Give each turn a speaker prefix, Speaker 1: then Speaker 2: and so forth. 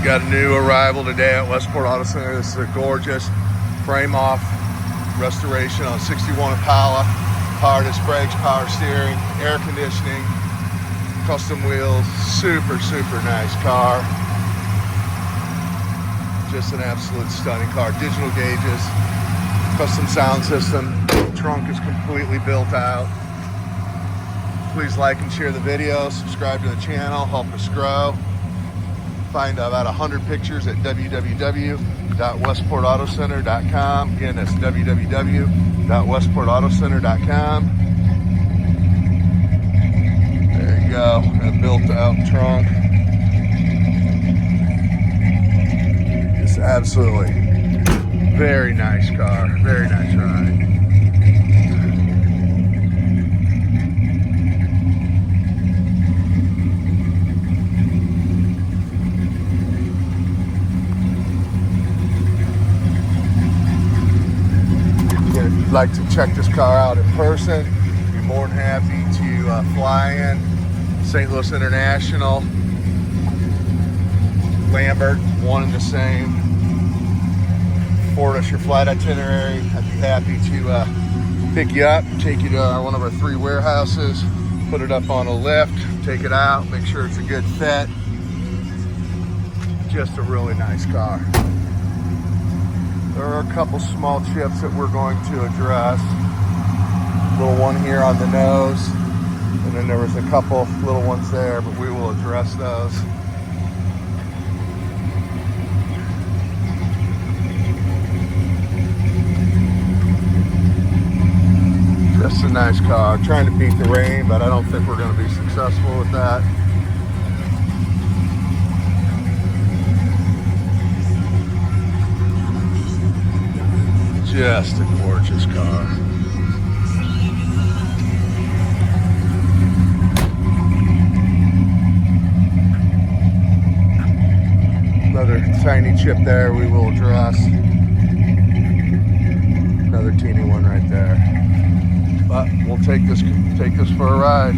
Speaker 1: Got a new arrival today at Westport Auto Center. This is a gorgeous frame-off restoration on 61 Impala. Power disc brakes, power steering, air conditioning, custom wheels. Super, super nice car. Just an absolute stunning car. Digital gauges, custom sound system. Trunk is completely built out. Please like and share the video. Subscribe to the channel. Help us grow. Find about 100 pictures at www.westportautocenter.com. Again, that's www.westportautocenter.com. There you go. A built out trunk. Just absolutely very nice car. Very nice ride. If you'd like to check this car out in person, I'd be more than happy to fly in. St. Louis International, Lambert, one and the same. Forward us your flight itinerary. I'd be happy to pick you up, take you to one of our 3 warehouses, put it up on a lift, take it out, make sure it's a good fit. Just a really nice car. There are a couple small chips that we're going to address. Little one here on the nose, and then there was a couple little ones there, but we will address those. Just a nice car. Trying to beat the rain, but I don't think we're going to be successful with that. Just a gorgeous car. Another tiny chip there we will address. Another teeny one right there. But we'll take this for a ride.